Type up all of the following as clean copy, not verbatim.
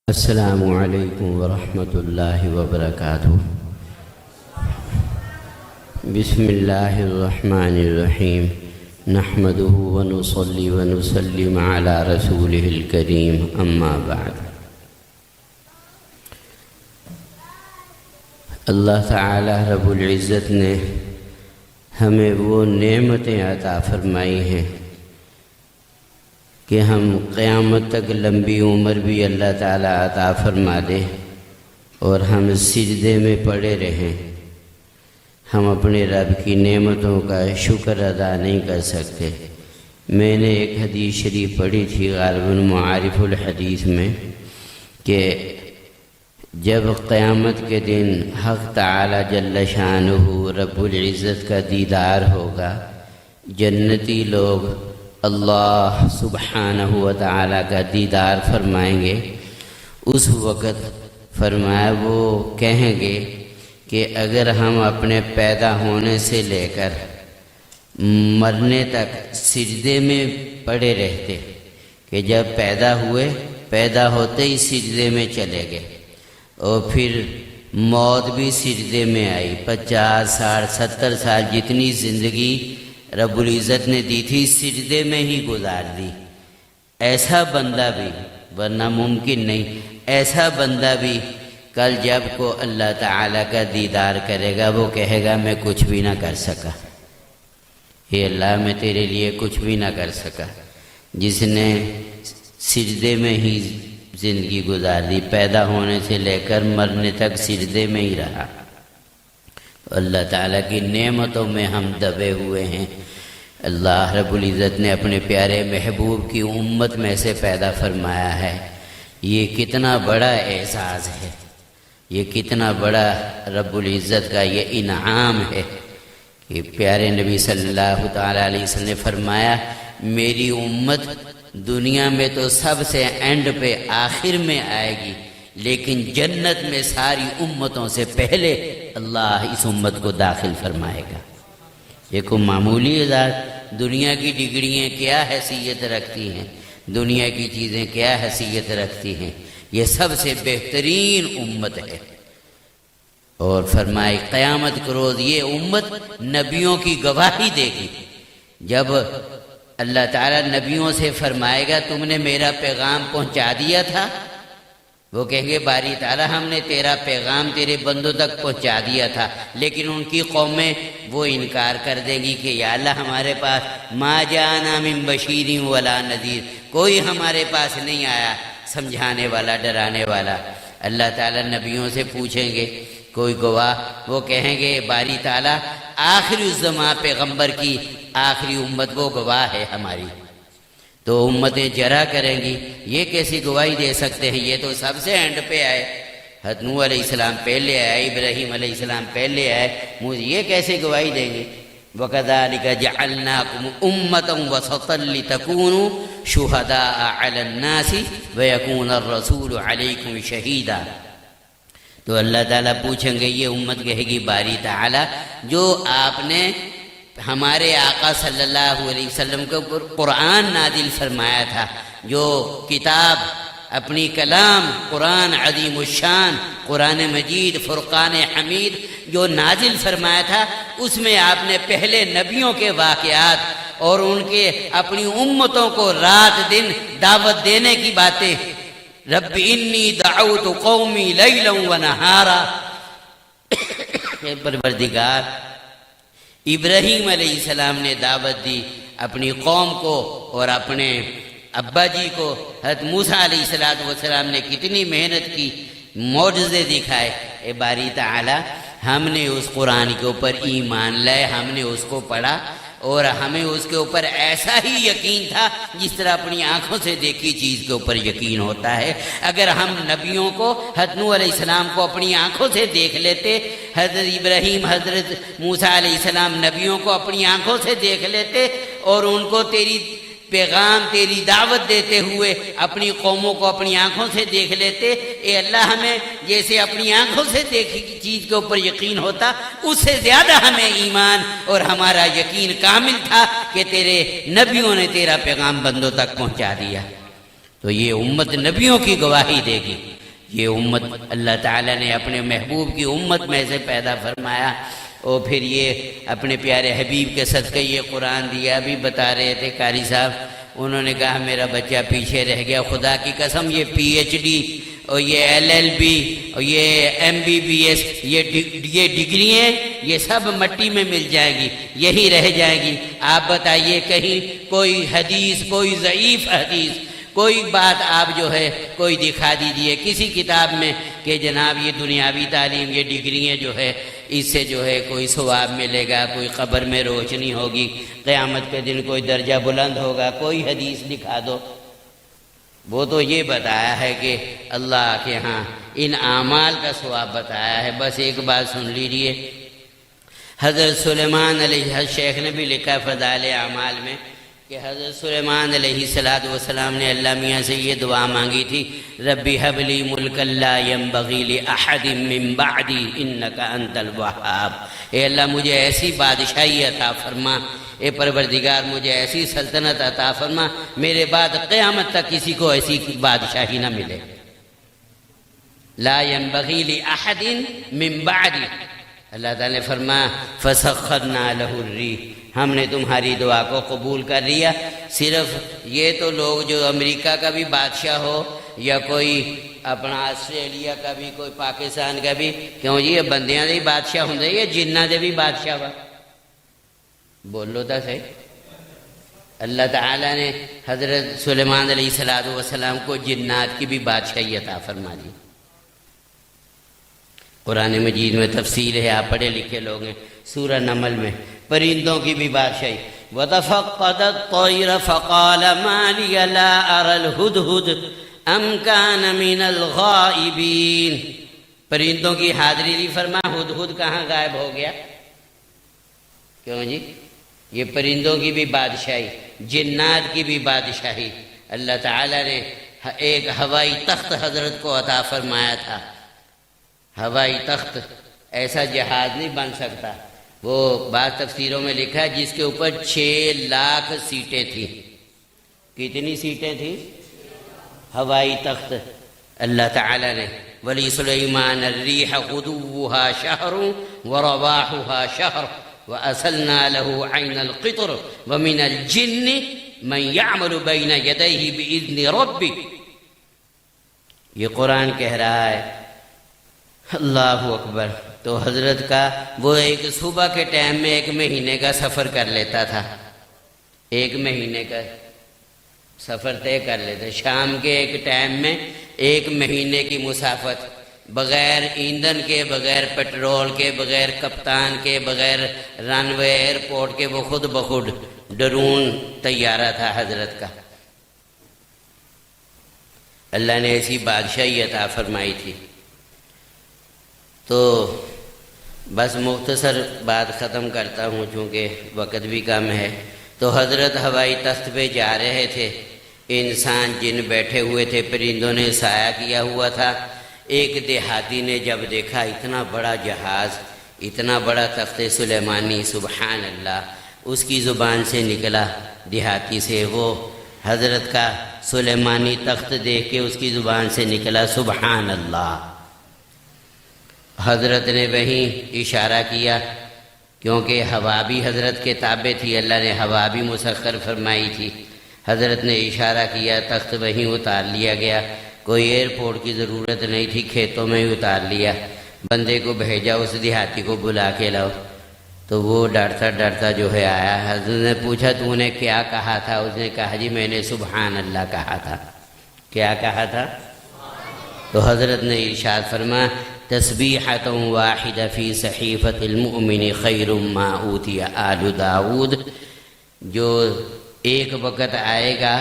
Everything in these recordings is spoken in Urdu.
السلام علیکم ورحمۃ اللہ وبرکاتہ۔ بسم اللہ الرحمن الرحیم، نحمدہ ونصلی ونسلم علی رسولہ الکریم، اما بعد۔ اللہ تعالی رب العزت نے ہمیں وہ نعمتیں عطا فرمائی ہیں کہ ہم قیامت تک لمبی عمر بھی اللہ تعالیٰ عطا فرما دے اور ہم سجدے میں پڑے رہیں۔ ہم اپنے رب کی نعمتوں کا شکر ادا نہیں کر سکتے۔ میں نے ایک حدیث شریف پڑھی تھی غالباً معارف الحدیث میں کہ جب قیامت کے دن حق تعالی جل شانہ رب العزت کا دیدار ہوگا، جنتی لوگ اللہ سبحانہ و تعالی کا دیدار فرمائیں گے، اس وقت فرمایا وہ کہیں گے کہ اگر ہم اپنے پیدا ہونے سے لے کر مرنے تک سجدے میں پڑے رہتے، کہ جب پیدا ہوئے پیدا ہوتے ہی سجدے میں چلے گئے، اور پھر موت بھی سجدے میں آئی، 50 سال 70 سال جتنی زندگی رب العزت نے دی تھی سجدے میں ہی گزار دی، ایسا بندہ بھی، ورنہ ممکن نہیں، ایسا بندہ بھی کل جب کو اللہ تعالیٰ کا دیدار کرے گا وہ کہے گا میں کچھ بھی نہ کر سکا، اے اللہ میں تیرے لیے کچھ بھی نہ کر سکا۔ جس نے سجدے میں ہی زندگی گزار دی، پیدا ہونے سے لے کر مرنے تک سجدے میں ہی رہا، اللہ تعالیٰ کی نعمتوں میں ہم دبے ہوئے ہیں۔ اللہ رب العزت نے اپنے پیارے محبوب کی امت میں سے پیدا فرمایا ہے، یہ کتنا بڑا اعزاز ہے، یہ کتنا بڑا رب العزت کا یہ انعام ہے کہ پیارے نبی صلی اللہ تعالیٰ علیہ وسلم نے فرمایا میری امت دنیا میں تو سب سے اینڈ پہ آخر میں آئے گی، لیکن جنت میں ساری امتوں سے پہلے اللہ اس امت کو داخل فرمائے گا۔ یہ کوئی معمولی اعزاز، دنیا کی ڈگریاں کیا حیثیت رکھتی ہیں، دنیا کی چیزیں کیا حیثیت رکھتی ہیں، یہ سب سے بہترین امت ہے۔ اور فرمائے قیامت کے روز یہ امت نبیوں کی گواہی دے گی۔ جب اللہ تعالیٰ نبیوں سے فرمائے گا تم نے میرا پیغام پہنچا دیا تھا، وہ کہیں گے باری تعالیٰ ہم نے تیرا پیغام تیرے بندوں تک پہنچا دیا تھا، لیکن ان کی قومیں وہ انکار کر دیں گی کہ یا اللہ ہمارے پاس ما جانا من بشیر ولا نذیر، کوئی ہمارے پاس نہیں آیا سمجھانے والا ڈرانے والا۔ اللہ تعالیٰ نبیوں سے پوچھیں گے کوئی گواہ، وہ کہیں گے باری تعالیٰ آخری الزمان پیغمبر کی آخری امت وہ گواہ ہے ہماری، تو امتیں جرا کریں گی یہ کیسی گواہی دے سکتے ہیں، یہ تو سب سے اینڈ پہ آئے، حضرت نوح علیہ السلام پہلے آئے، ابراہیم علیہ السلام پہلے آئے، یہ کیسے گواہی دیں گے؟ وَكَذَلِكَ جَعَلْنَاكُمْ أُمَّةً وَسَطًا لِتَكُونُوا شُهَدَاءَ عَلَى النَّاسِ وَيَكُونَ الرَّسُولُ عَلَيْكُمْ شَهِيدًا۔ تو اللہ تعالیٰ پوچھیں گے، یہ امت کہے گی باری تعالیٰ جو آپ نے ہمارے آقا صلی اللہ علیہ وسلم کے اوپر قرآن نازل فرمایا تھا، جو کتاب اپنی کلام قرآن عظیم الشان قرآن مجید فرقان حمید جو نازل فرمایا تھا، اس میں آپ نے پہلے نبیوں کے واقعات اور ان کے اپنی امتوں کو رات دن دعوت دینے کی باتیں، رب انی دعوت قومی لیلا و نہارا، پروردگار ابراہیم علیہ السلام نے دعوت دی اپنی قوم کو اور اپنے ابا جی کو، حضرت موسیٰ علیہ السلام نے کتنی محنت کی، معجزے دکھائے۔ اے باری تعالی ہم نے اس قرآن کے اوپر ایمان لائے، ہم نے اس کو پڑھا اور ہمیں اس کے اوپر ایسا ہی یقین تھا جس طرح اپنی آنکھوں سے دیکھی چیز کے اوپر یقین ہوتا ہے۔ اگر ہم نبیوں کو حضرت نوح علیہ السلام کو اپنی آنکھوں سے دیکھ لیتے، حضرت ابراہیم حضرت موسیٰ علیہ السلام نبیوں کو اپنی آنکھوں سے دیکھ لیتے اور ان کو تیری پیغام تیری دعوت دیتے ہوئے اپنی قوموں کو اپنی آنکھوں سے دیکھ لیتے، اے اللہ ہمیں جیسے اپنی آنکھوں سے دیکھی چیز کے اوپر یقین ہوتا اس سے زیادہ ہمیں ایمان اور ہمارا یقین کامل تھا کہ تیرے نبیوں نے تیرا پیغام بندوں تک پہنچا دیا۔ تو یہ امت نبیوں کی گواہی دے گی۔ یہ امت اللہ تعالیٰ نے اپنے محبوب کی امت میں سے پیدا فرمایا، اور پھر یہ اپنے پیارے حبیب کے صدقے یہ قرآن دیا۔ بھی بتا رہے تھے قاری صاحب، انہوں نے کہا میرا بچہ پیچھے رہ گیا، خدا کی قسم یہ PhD اور یہ LLB اور یہ MBBS یہ ڈگری ہیں، یہ سب مٹی میں مل جائیں گی، یہی رہ جائیں گی۔ آپ بتائیے کہیں کوئی حدیث، کوئی ضعیف حدیث، کوئی بات آپ جو ہے کوئی دکھا دیجئے کسی کتاب میں کہ جناب یہ دنیاوی تعلیم، یہ ڈگریاں جو ہے اس سے جو ہے کوئی ثواب ملے گا، کوئی قبر میں روشنی ہوگی، قیامت کے دن کوئی درجہ بلند ہوگا، کوئی حدیث دکھا دو۔ وہ تو یہ بتایا ہے کہ اللہ کے ہاں ان اعمال کا ثواب بتایا ہے۔ بس ایک بات سن لیجئے، حضرت سلیمان علیہ الشیخ نے بھی لکھا فضائل اعمال میں کہ حضرت سلیمان علیہ السلام نے اللہ میاں سے یہ دعا مانگی تھی، ربی حب لی ملکا لا ینبغی لأحد من بعدی انک انت الوہاب، اے اللہ مجھے ایسی بادشاہی عطا فرما، اے پروردگار مجھے ایسی سلطنت عطا فرما، میرے بعد قیامت تک کسی کو ایسی بادشاہی نہ ملے، لا ینبغی لأحد من بعدی۔ اللہ تعالیٰ نے فرمایا فسخرنا لہ الریح، ہم نے تمہاری دعا کو قبول کر لیا۔ صرف یہ تو لوگ جو امریکہ کا بھی بادشاہ ہو یا کوئی اپنا آسٹریلیا کا بھی، کوئی پاکستان کا بھی، کیوں جی یہ بندیاں دے بادشاہ ہوں یہ جنہ دے بھی بادشاہ ہوا، بول لو تا صحیح۔ اللہ تعالیٰ نے حضرت سلیمان علیہ السلام کو جنات کی بھی بادشاہی عطا فرما دی۔ قرآن مجید میں تفصیل ہے، آپ پڑھے لکھے لوگ ہیں، سورہ نمل میں پرندوں کی بھی بادشاہی۔ وَتَفَقَّدَ الطَّيْرَ فَقَالَ مَا لِيَ لَا أَرَى الْهُدْهُدْ أَمْ كَانَ مِنَ الْغَائِبِينَ، پرندوں کی حاضری دی، فرمایا ہدہد کہاں غائب ہو گیا؟ کیوں جی یہ پرندوں کی بھی بادشاہی، جنات کی بھی بادشاہی۔ اللہ تعالیٰ نے ایک ہوائی تخت حضرت کو عطا فرمایا تھا۔ ہوائی تخت ایسا جہاز نہیں بن سکتا، وہ بعض تفسیروں میں لکھا ہے جس کے اوپر 6 لاکھ سیٹیں تھیں۔ کتنی سیٹیں تھیں؟ ہوائی تخت اللہ تعالیٰ نے وَلِسُلَيْمَانَ الرِّيحَ غُدُوُّهَا شَهْرٌ وَرَوَاحُهَا شَهْرٌ وَأَسَلْنَا لَهُ عَيْنَ الْقِطْرِ وَمِنَ الْجِنِّ مَنْ يَعْمَلُ بَيْنَ يَدَيْهِ بِإِذْنِ رَبِّهِ، یہ قرآن کہہ رہا ہے۔ اللہ اکبر۔ تو حضرت کا وہ ایک صبح کے ٹائم میں 1 مہینے کا سفر کر لیتا تھا، 1 مہینے کا سفر طے کر لیتے، شام کے ایک ٹائم میں 1 مہینے کی مسافت، بغیر ایندھن کے، بغیر پیٹرول کے، بغیر کپتان کے، بغیر رن وے ایئرپورٹ کے، وہ خود بخود ڈرون طیارہ تھا حضرت کا۔ اللہ نے ایسی بادشاہی عطا فرمائی تھی۔ تو بس مختصر بات ختم کرتا ہوں چونکہ وقت بھی کم ہے۔ تو حضرت ہوائی تخت پہ جا رہے تھے، انسان جن بیٹھے ہوئے تھے، پرندوں نے سایہ کیا ہوا تھا۔ ایک دیہاتی نے جب دیکھا اتنا بڑا جہاز، اتنا بڑا تخت سلیمانی، سبحان اللہ، اس کی زبان سے نکلا دیہاتی سے، وہ حضرت کا سلیمانی تخت دیکھ کے اس کی زبان سے نکلا سبحان اللہ۔ حضرت نے وہیں اشارہ کیا، کیونکہ ہوا بھی حضرت کے تابع تھی، اللہ نے ہوا بھی مسخر فرمائی تھی۔ حضرت نے اشارہ کیا، تخت وہیں اتار لیا گیا، کوئی ایئرپورٹ کی ضرورت نہیں تھی، کھیتوں میں ہی اتار لیا۔ بندے کو بھیجا اس دیہاتی کو بلا کے لاؤ، تو وہ ڈرتا ڈرتا جو ہے آیا۔ حضرت نے پوچھا تو نے کیا کہا تھا؟ اس نے کہا جی میں نے سبحان اللہ کہا تھا۔ کیا کہا تھا؟ تو حضرت نے ارشاد فرمایا تسبیحۃ واحدہ فی صحیفۃ المؤمن خیر ما اوتی آل داؤد، جو ایک وقت آئے گا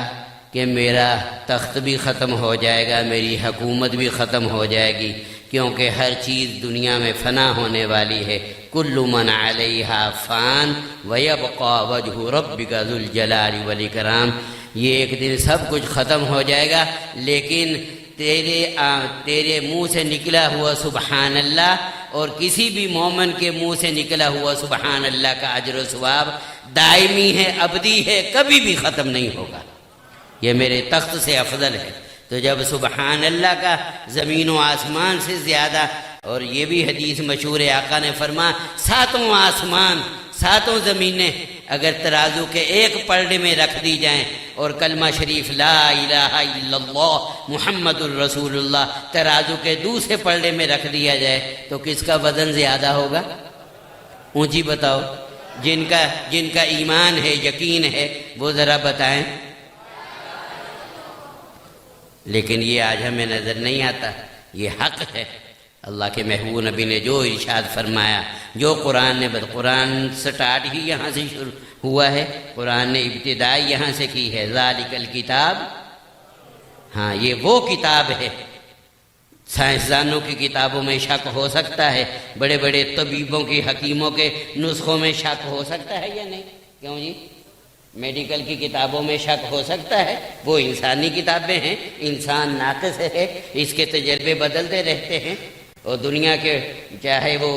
کہ میرا تخت بھی ختم ہو جائے گا، میری حکومت بھی ختم ہو جائے گی، کیونکہ ہر چیز دنیا میں فنا ہونے والی ہے۔ کل من علیہا فان ویبقى وجہ ربک ذو الجلال والاکرام، یہ ایک دن سب کچھ ختم ہو جائے گا، لیکن تیرے منہ سے نکلا ہوا سبحان اللہ اور کسی بھی مومن کے منہ سے نکلا ہوا سبحان اللہ کا اجر و ثواب دائمی ہے، ابدی ہے، کبھی بھی ختم نہیں ہوگا، یہ میرے تخت سے افضل ہے۔ تو جب سبحان اللہ کا زمین و آسمان سے زیادہ، اور یہ بھی حدیث مشہور ہے، آقا نے فرمایا 7 آسمان 7 زمینیں اگر ترازو کے ایک پلڑے میں رکھ دی جائیں اور کلمہ شریف لا الہ الا اللہ محمد الرسول اللہ ترازو کے دوسرے پلڑے میں رکھ دیا جائے تو کس کا وزن زیادہ ہوگا؟ اونچی بتاؤ، جن کا ایمان ہے، یقین ہے، وہ ذرا بتائیں۔ لیکن یہ آج ہمیں نظر نہیں آتا، یہ حق ہے۔ اللہ کے محبوب نبی نے جو ارشاد فرمایا، جو قرآن سٹارٹ ہی یہاں سے شروع ہوا ہے، قرآن نے ابتدائی یہاں سے کی ہے، ذالک الکتاب، ہاں یہ وہ کتاب ہے۔ سائنسدانوں کی کتابوں میں شک ہو سکتا ہے، بڑے بڑے طبیبوں کی، حکیموں کے نسخوں میں شک ہو سکتا ہے یا نہیں؟ کیوں جی؟ میڈیکل کی کتابوں میں شک ہو سکتا ہے، وہ انسانی کتابیں ہیں، انسان ناقص ہے، اس کے تجربے بدلتے رہتے ہیں، اور دنیا کے چاہے وہ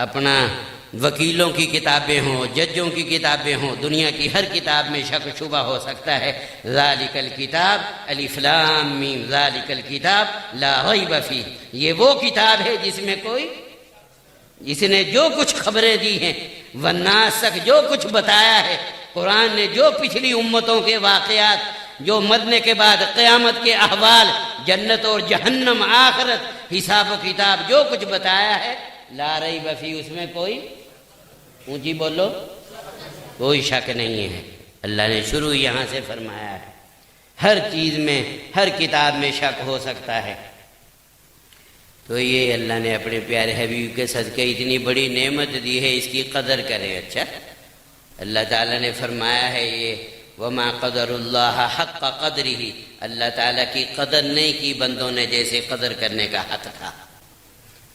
اپنا وکیلوں کی کتابیں ہوں، ججوں کی کتابیں ہوں، دنیا کی ہر کتاب میں شک شبہ ہو سکتا ہے۔ ذالک الکتاب الف لام میم ذالک الکتاب لا ریب فیہ، یہ وہ کتاب ہے جس نے جو کچھ خبریں دی ہیں، والناس تک جو کچھ بتایا ہے، قرآن نے جو پچھلی امتوں کے واقعات، جو مرنے کے بعد قیامت کے احوال، جنت اور جہنم، آخرت، حساب و کتاب، جو کچھ بتایا ہے، لا ریب فیہ، اس میں کوئی، اونچی بولو، کوئی شک نہیں ہے۔ اللہ نے شروع یہاں سے فرمایا ہے، ہر چیز میں، ہر کتاب میں شک ہو سکتا ہے۔ تو یہ اللہ نے اپنے پیارے حبیب کے صدقے اتنی بڑی نعمت دی ہے، اس کی قدر کریں۔ اچھا، اللہ تعالیٰ نے فرمایا ہے یہ وما قدر اللہ حق قدرہ، اللہ تعالیٰ کی قدر نہیں کی بندوں نے جیسے قدر کرنے کا حق تھا۔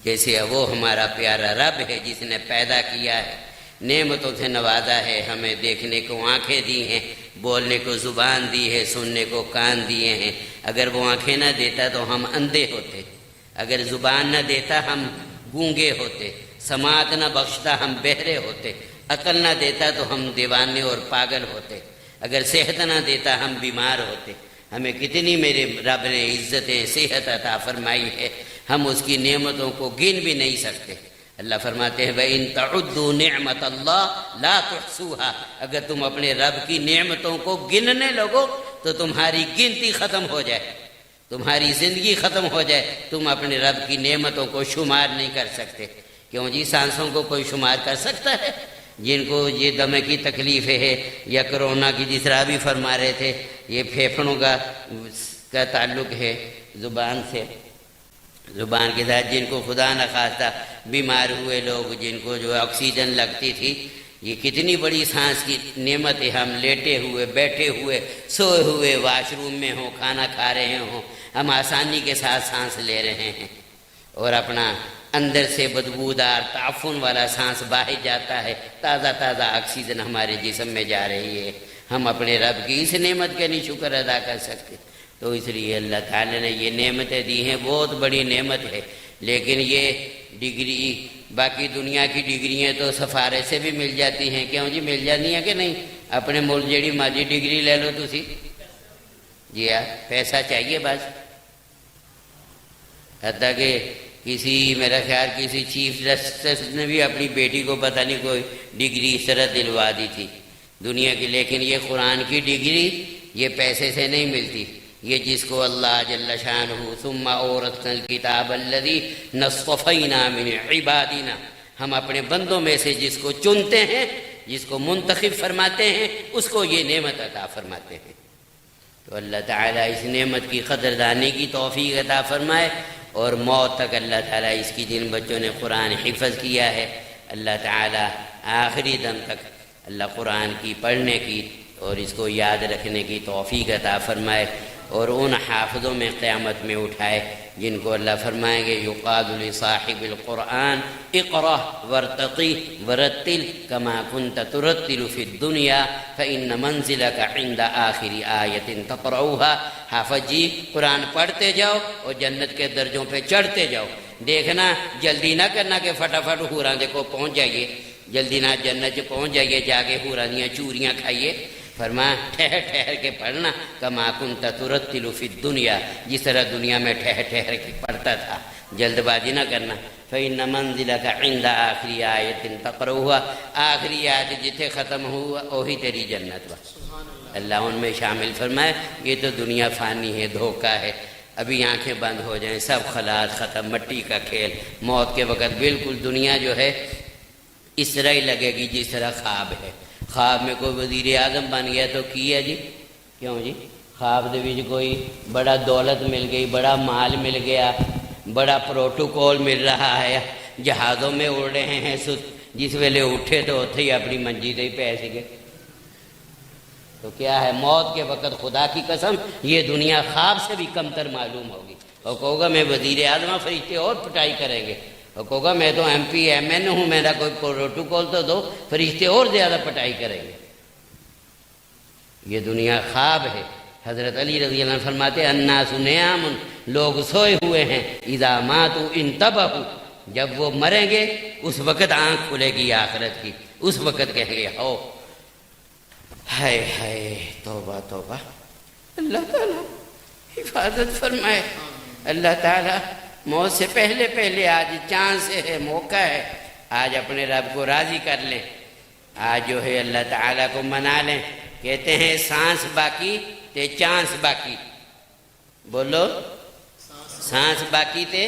جیسے وہ ہمارا پیارا رب ہے جس نے پیدا کیا ہے، نعمتوں سے نوازا ہے، ہمیں دیکھنے کو آنکھیں دی ہیں، بولنے کو زبان دی ہے، سننے کو کان دیے ہیں۔ اگر وہ آنکھیں نہ دیتا تو ہم اندھے ہوتے، اگر زبان نہ دیتا ہم گونگے ہوتے، سماعت نہ بخشتا ہم بہرے ہوتے، عقل نہ دیتا تو ہم دیوانے اور پاگل ہوتے، اگر صحت نہ دیتا ہم بیمار ہوتے۔ ہمیں کتنی میرے رب نے عزتیں، صحت عطا فرمائی ہے، ہم اس کی نعمتوں کو گن بھی نہیں سکتے۔ اللہ فرماتے ہیں وَإِن تَعُدُّوا نِعْمَةَ اللَّهِ لَا تُحْصُوهَا، اگر تم اپنے رب کی نعمتوں کو گننے لگو تو تمہاری گنتی ختم ہو جائے، تمہاری زندگی ختم ہو جائے، تم اپنے رب کی نعمتوں کو شمار نہیں کر سکتے۔ کیوں جی؟ سانسوں کو کوئی شمار کر سکتا ہے؟ جن کو یہ دمے کی تکلیف ہے یا کرونا کی، جس طرح بھی فرما رہے تھے، یہ پھیپھڑوں کا تعلق ہے زبان سے، زبان کے ساتھ، جن کو خدا نخواستہ بیمار ہوئے لوگ، جن کو جو آکسیجن لگتی تھی، یہ کتنی بڑی سانس کی نعمت ہے۔ ہم لیٹے ہوئے، بیٹھے ہوئے، سوئے ہوئے، واش روم میں ہوں، کھانا کھا رہے ہوں، ہم آسانی کے ساتھ سانس لے رہے ہیں، اور اپنا اندر سے بدبودار تعفن والا سانس باہر جاتا ہے، تازہ تازہ آکسیجن ہمارے جسم میں جا رہی ہے۔ ہم اپنے رب کی اس نعمت کا نہیں شکر ادا کر سکتے۔ تو اس لیے اللہ تعالیٰ نے یہ نعمتیں دی ہیں، بہت بڑی نعمت ہے۔ لیکن یہ ڈگری، باقی دنیا کی ڈگریاں تو سفارش سے بھی مل جاتی ہیں، کیوں جی؟ مل جاتی ہیں کہ نہیں؟ اپنے ملک جیڑی مرضی ڈگری لے لو تسی، جی ہاں، پیسہ چاہیے بس۔ حتیٰ کہ میرا خیال کسی چیف جسٹس نے بھی اپنی بیٹی کو پتہ نہیں کوئی ڈگری اس طرح دلوا دی تھی دنیا کی۔ لیکن یہ قرآن کی ڈگری یہ پیسے سے نہیں ملتی، یہ جس کو اللہ جل شانہ ثم اورثنا الکتاب الذی نصطفینا من عبادنا، ہم اپنے بندوں میں سے جس کو چنتے ہیں، جس کو منتخب فرماتے ہیں، اس کو یہ نعمت عطا فرماتے ہیں۔ تو اللہ تعالیٰ اس نعمت کی قدردانی کی توفیق عطا فرمائے، اور موت تک اللہ تعالیٰ اس کی، جن بچوں نے قرآن حفظ کیا ہے، اللہ تعالیٰ آخری دم تک اللہ قرآن کی پڑھنے کی اور اس کو یاد رکھنے کی توفیق عطا فرمائے، اور ان حافظوں میں قیامت میں اٹھائے جن کو اللہ فرمائیں گے یقال لصاحب القرآن اقرأ وارتقی ورتل کما کنت ترتل فی الدنیا فإن منزلک عند آخر آیت تقرؤها، حافظ جی قرآن پڑھتے جاؤ اور جنت کے درجوں پہ چڑھتے جاؤ۔ دیکھنا، جلدی نہ کرنا کہ فٹافٹ حوراں کو پہنچ جائیے، جلدی نہ جنت پہنچ جائیے، جا کے حورانیاں چوریاں کھائیے، فرمایا ٹھہر ٹھہر کے پڑھنا، کما کنت ترتل فی الدنیا، جس طرح دنیا میں ٹھہر ٹھہر کے پڑھتا تھا، جلد بازی نہ کرنا۔ فإن منزلک عند آخری آیت تقرؤها، آخری آیت جتھے ختم ہوا وہی تیری جنت وا۔ اللہ ان میں شامل فرمائے۔ یہ تو دنیا فانی ہے، دھوکہ ہے، ابھی آنکھیں بند ہو جائیں سب خلاص ختم، مٹی کا کھیل، موت کے وقت بالکل دنیا جو ہے اس طرح ہی لگے گی جس طرح خواب ہے۔ خواب میں کوئی وزیر اعظم بن گیا تو کیا جی، کیوں جی؟ خواب دے وچ کوئی بڑا دولت مل گئی، بڑا مال مل گیا، بڑا پروٹوکول مل رہا ہے، جہازوں میں اڑ رہے ہیں، جس ویلے اٹھے تو اتھے ہی اپنی منجی تے ہی پے سکے۔ تو کیا ہے، موت کے وقت خدا کی قسم یہ دنیا خواب سے بھی کمتر معلوم ہوگی۔ اور کہو گا میں وزیر اعظم، فرشتے اور پٹائی کریں گے، اور کہو گا میں تو ایم پی ایم این ہوں، میرا کوئی پروٹوکول تو دو، فرشتے اور زیادہ پٹائی کریں گے۔ یہ دنیا خواب ہے۔ حضرت علی رضی اللہ عنہ فرماتے الناس نیام، لوگ سوئے ہوئے ہیں، اذا ماتوا انتبہوا، جب وہ مریں گے اس وقت آنکھ کھلے گی آخرت کی، اس وقت کہیں گے ہو ہائے ہائے توبہ توبہ۔ اللہ تعالیٰ حفاظت فرمائے۔ اللہ تعالیٰ موت سے پہلے پہلے آج چاند سے ہے، موقع ہے، آج اپنے رب کو راضی کر لیں، آج جو ہے اللہ تعالیٰ کو منا لیں۔ کہتے ہیں سانس باقی تے چانس باقی، بولو سانس باقی تے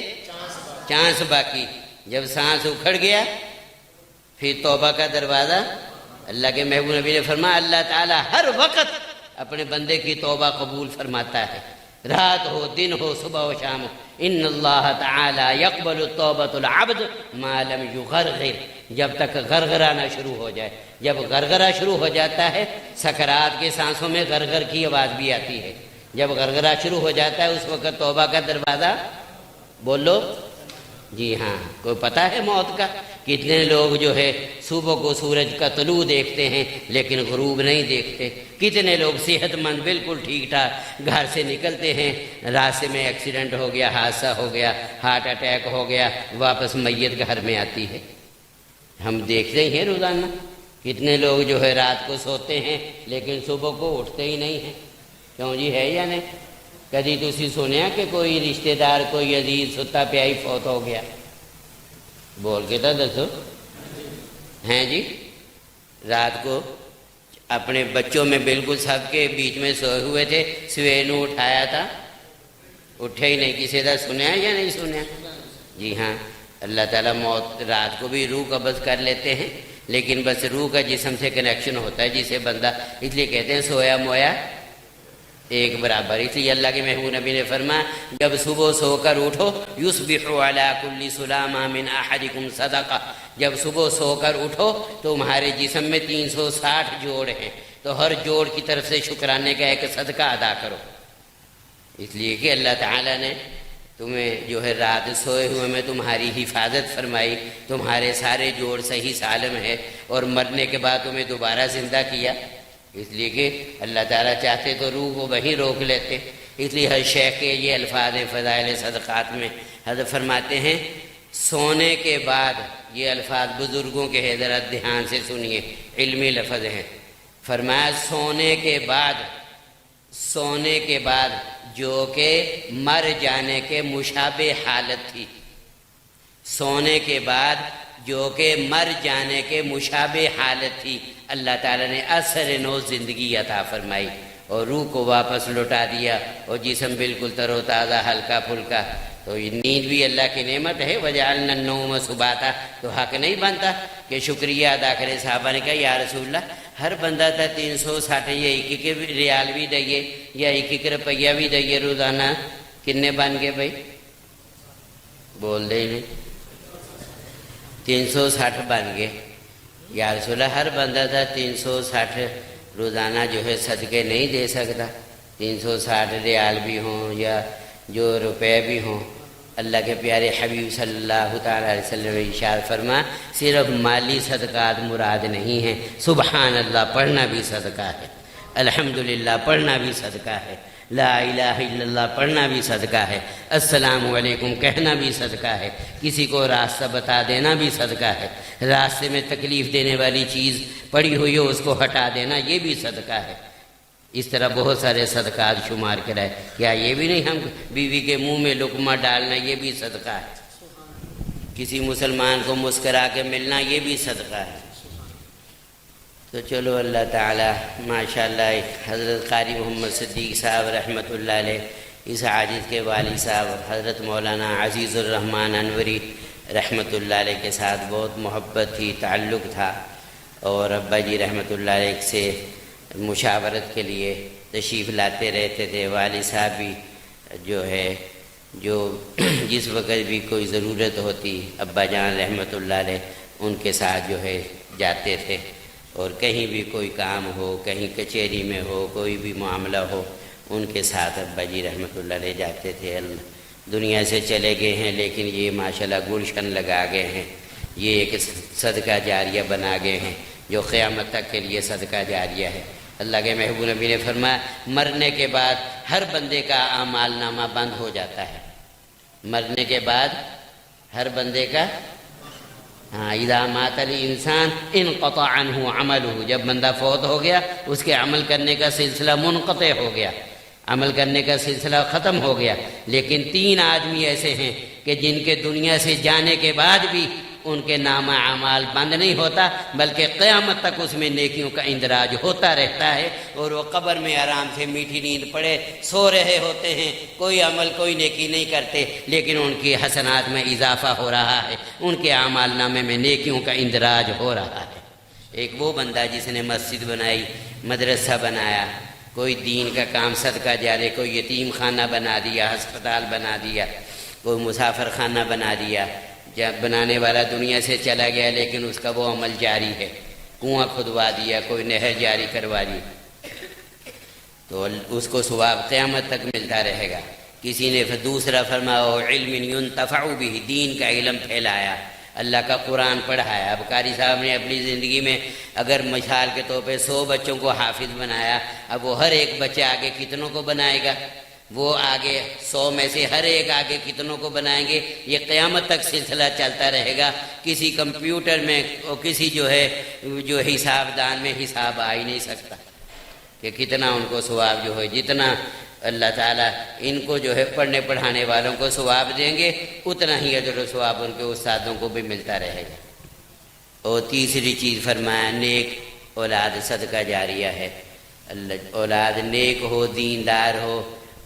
چانس باقی۔ جب سانس اکھڑ گیا پھر توبہ کا دروازہ، اللہ کے محبوب نبی نے فرمایا اللہ تعالیٰ ہر وقت اپنے بندے کی توبہ قبول فرماتا ہے، رات ہو دن ہو صبح و شام ہو۔ ان اللہ تعالیٰ یقبل توبۃ العبد ما لم یغرغر، جب تک غرغرہ نہ شروع ہو جائے۔ جب غرغرہ شروع ہو جاتا ہے، سکرات کے سانسوں میں غرغر کی آواز بھی آتی ہے، جب غرغرہ شروع ہو جاتا ہے اس وقت توبہ کا دروازہ بولو جی ہاں۔ کوئی پتہ ہے موت کا؟ کتنے لوگ جو ہے صبح کو سورج کا طلوع دیکھتے ہیں لیکن غروب نہیں دیکھتے۔ کتنے لوگ صحت مند بالکل ٹھیک ٹھاک گھر سے نکلتے ہیں، راستے میں ایکسیڈنٹ ہو گیا، حادثہ ہو گیا، ہارٹ اٹیک ہو گیا، واپس میت گھر میں آتی ہے۔ ہم دیکھتے ہی ہیں روزانہ کتنے لوگ جو ہے رات کو سوتے ہیں لیکن صبح کو اٹھتے ہی نہیں ہیں۔ کیوں جی، ہے یا نہیں؟ کدی تسی سنیا کہ کوئی رشتہ دار کوئی عزیز ستا پیا ہی فوت ہو گیا؟ بول کے تو دسو۔ ہیں جی، رات کو اپنے بچوں میں بالکل سب کے بیچ میں سوئے ہوئے تھے، سویر نو اٹھایا تھا، اٹھے ہی نہیں، کسی کا سنیا یا نہیں سنیا؟ جی ہاں، اللہ تعالیٰ موت رات کو بھی روح قبض کر لیتے ہیں، لیکن بس روح کا جسم سے کنیکشن ہوتا ہے جسے بندہ، اس لیے کہتے ہیں سویا مویا ایک برابر۔ اس لیے اللہ کے محبوب نبی نے فرمایا جب صبح سو کر اٹھو یصبح علی کل سلامہ من احدکم صدقہ، جب صبح سو کر اٹھو تمہارے جسم میں 360 جوڑ ہیں، تو ہر جوڑ کی طرف سے شکرانے کا ایک صدقہ ادا کرو۔ اس لیے کہ اللہ تعالیٰ نے تمہیں جو ہے رات سوئے ہوئے میں تمہاری حفاظت فرمائی، تمہارے سارے جوڑ صحیح سالم ہے، اور مرنے کے بعد تمہیں دوبارہ زندہ کیا۔ اس لیے کہ اللہ تعالیٰ چاہتے تو روح کو وہیں روک لیتے۔ اس لیے ہر شیخ کے یہ الفاظ ہیں فضائل صدقات میں، حضرت فرماتے ہیں سونے کے بعد، یہ الفاظ بزرگوں کے ہیں، ذرا دھیان سے سنیے، علمی لفظ ہیں۔ فرمایا سونے کے بعد جو کہ مر جانے کے مشابہ حالت تھی، سونے کے بعد جو کہ مر جانے کے مشابہ حالت تھی، اللہ تعالیٰ نے اثر نو زندگی عطا فرمائی اور روح کو واپس لوٹا دیا، اور جسم بالکل تر و تازہ ہلکا پھلکا۔ تو یہ نیند بھی اللہ کی نعمت ہے، وجعلنا النوم سباتا۔ تو حق نہیں بنتا کہ شکریہ ادا کرے۔ صحابہ نے کہا یا رسول اللہ ہر بندہ تھا 360 یا 1 ریال بھی دئیے یا 1 روپیہ بھی دئیے روزانہ، کتنے بن گئے بھائی؟ بول دے نہیں، 360 بن گئے۔ یا رسول اللہ ہر بندہ تھا 360 روزانہ جو ہے صدقے نہیں دے سکتا، 360 ریال بھی ہوں یا جو روپے بھی ہوں۔ اللہ کے پیارے حبیب صلی اللہ تعالیٰ علیہ وسلم ارشاد فرما صرف مالی صدقات مراد نہیں ہیں، سبحان اللہ پڑھنا بھی صدقہ ہے، الحمدللہ پڑھنا بھی صدقہ ہے، لا الہ الا اللہ پڑھنا بھی صدقہ ہے، السلام علیکم کہنا بھی صدقہ ہے، کسی کو راستہ بتا دینا بھی صدقہ ہے، راستے میں تکلیف دینے والی چیز پڑی ہوئی ہو اس کو ہٹا دینا یہ بھی صدقہ ہے۔ اس طرح بہت سارے صدقات شمار کرائے، کیا یہ بھی نہیں ہم بیوی کے منہ میں لقمہ ڈالنا یہ بھی صدقہ ہے، کسی مسلمان کو مسکرا کے ملنا یہ بھی صدقہ ہے۔ تو چلو اللہ تعالی ماشاءاللہ حضرت قاری محمد صدیق صاحب رحمۃ اللہ علیہ، اس عاجز کے والد صاحب حضرت مولانا عزیز الرحمن انوری رحمۃ اللہ علیہ کے ساتھ بہت محبت تھی، تعلق تھا، اور ابا جی رحمۃ اللہ علیہ سے مشاورت کے لیے تشریف لاتے رہتے تھے۔ والد صاحب بھی جو جس وقت بھی کوئی ضرورت ہوتی ابا جان رحمۃ اللہ علیہ ان کے ساتھ جاتے تھے، اور کہیں بھی کوئی کام ہو، کہیں کچہری میں ہو، کوئی بھی معاملہ ہو، ان کے ساتھ ابا جی رحمۃ اللہ علیہ جاتے تھے۔ دنیا سے چلے گئے ہیں لیکن یہ ماشاءاللہ گلشن لگا گئے ہیں، یہ ایک صدقہ جاریہ بنا گئے ہیں جو قیامت تک کے لیے صدقہ جاریہ ہے۔ اللہ کے محبوب نبی نے فرمایا مرنے کے بعد ہر بندے کا اعمال نامہ بند ہو جاتا ہے، مرنے کے بعد ہر بندے کا اذا مات الانسان انقطع عنہ عملہ، جب بندہ فوت ہو گیا اس کے عمل کرنے کا سلسلہ منقطع ہو گیا، عمل کرنے کا سلسلہ ختم ہو گیا۔ لیکن 3 آدمی ایسے ہیں کہ جن کے دنیا سے جانے کے بعد بھی ان کے نامہ اعمال بند نہیں ہوتا، بلکہ قیامت تک اس میں نیکیوں کا اندراج ہوتا رہتا ہے، اور وہ قبر میں آرام سے میٹھی نیند پڑے سو رہے ہوتے ہیں، کوئی عمل کوئی نیکی نہیں کرتے، لیکن ان کی حسنات میں اضافہ ہو رہا ہے، ان کے اعمال نامے میں نیکیوں کا اندراج ہو رہا ہے۔ ایک وہ بندہ جس نے مسجد بنائی، مدرسہ بنایا، کوئی دین کا کام صدقہ جارے، کوئی یتیم خانہ بنا دیا، ہسپتال بنا دیا، کوئی مسافر خانہ بنا دیا، جب بنانے والا دنیا سے چلا گیا لیکن اس کا وہ عمل جاری ہے، کنواں کھدوا دیا، کوئی نہر جاری کروا دی، تو اس کو ثواب قیامت تک ملتا رہے گا۔ کسی نے دوسرا فرمایا علم ينتفع به، دین کا علم پھیلایا، اللہ کا قرآن پڑھایا۔ اب قاری صاحب نے اپنی زندگی میں اگر مثال کے طور پہ 100 بچوں کو حافظ بنایا، اب وہ ہر ایک بچہ آگے کتنوں کو بنائے گا؟ وہ آگے 100 میں سے ہر ایک آگے کتنوں کو بنائیں گے؟ یہ قیامت تک سلسلہ چلتا رہے گا۔ کسی کمپیوٹر میں اور کسی جو حساب دان میں حساب آ ہی نہیں سکتا کہ کتنا ان کو ثواب جتنا اللہ تعالیٰ ان کو پڑھنے پڑھانے والوں کو ثواب دیں گے، اتنا ہی اجر و ثواب ان کے استادوں کو بھی ملتا رہے گا۔ اور تیسری چیز فرمایا نیک اولاد صدقہ جاریہ ہے۔ اولاد نیک ہو، دیندار ہو،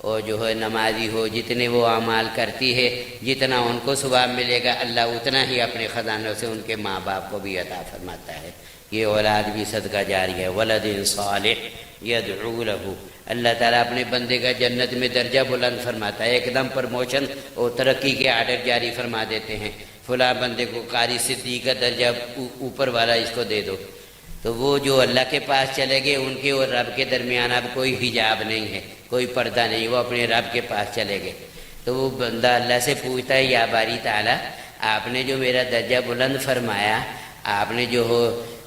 اور نمازی ہو، جتنے وہ اعمال کرتی ہے جتنا ان کو ثواب ملے گا، اللہ اتنا ہی اپنے خزانوں سے ان کے ماں باپ کو بھی عطا فرماتا ہے۔ یہ اولاد بھی صدقہ جاری ہے۔ ولد صالح یدعو لہ، اللہ تعالیٰ اپنے بندے کا جنت میں درجہ بلند فرماتا ہے، ایک دم پرموشن اور ترقی کے آرڈر جاری فرما دیتے ہیں، فلاں بندے کو قاری صدیق کا درجہ اوپر والا اس کو دے دو، تو وہ جو اللہ کے پاس چلے گئے ان کے اور رب کے درمیان اب کوئی حجاب نہیں ہے، کوئی پردہ نہیں، وہ اپنے رب کے پاس چلے گئے۔ تو وہ بندہ اللہ سے پوچھتا ہے یا باری تعالیٰ آپ نے جو میرا درجہ بلند فرمایا، آپ نے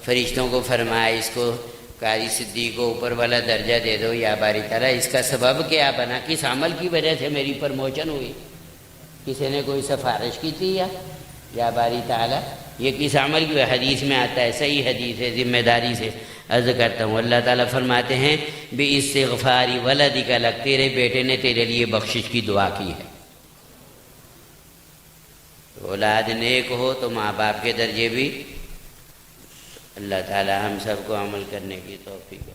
فرشتوں کو فرمایا اس کو قاری صدیق کو اوپر والا درجہ دے دو، یا باری تعالیٰ اس کا سبب کیا بنا، کس عمل کی وجہ سے میری پرموشن ہوئی؟ کسی نے کوئی سفارش کی تھی یا باری تعالیٰ یہ کس عمل کی؟ حدیث میں آتا ہے، صحیح حدیث ہے، ذمہ داری سے عرض کرتا ہوں، اللہ تعالیٰ فرماتے ہیں باستغفار ولدک لک، تیرے بیٹے نے تیرے لیے بخشش کی دعا کی ہے۔ اولاد نیک ہو تو ماں باپ کے درجے بھی اللہ تعالیٰ ہم سب کو عمل کرنے کی توفیق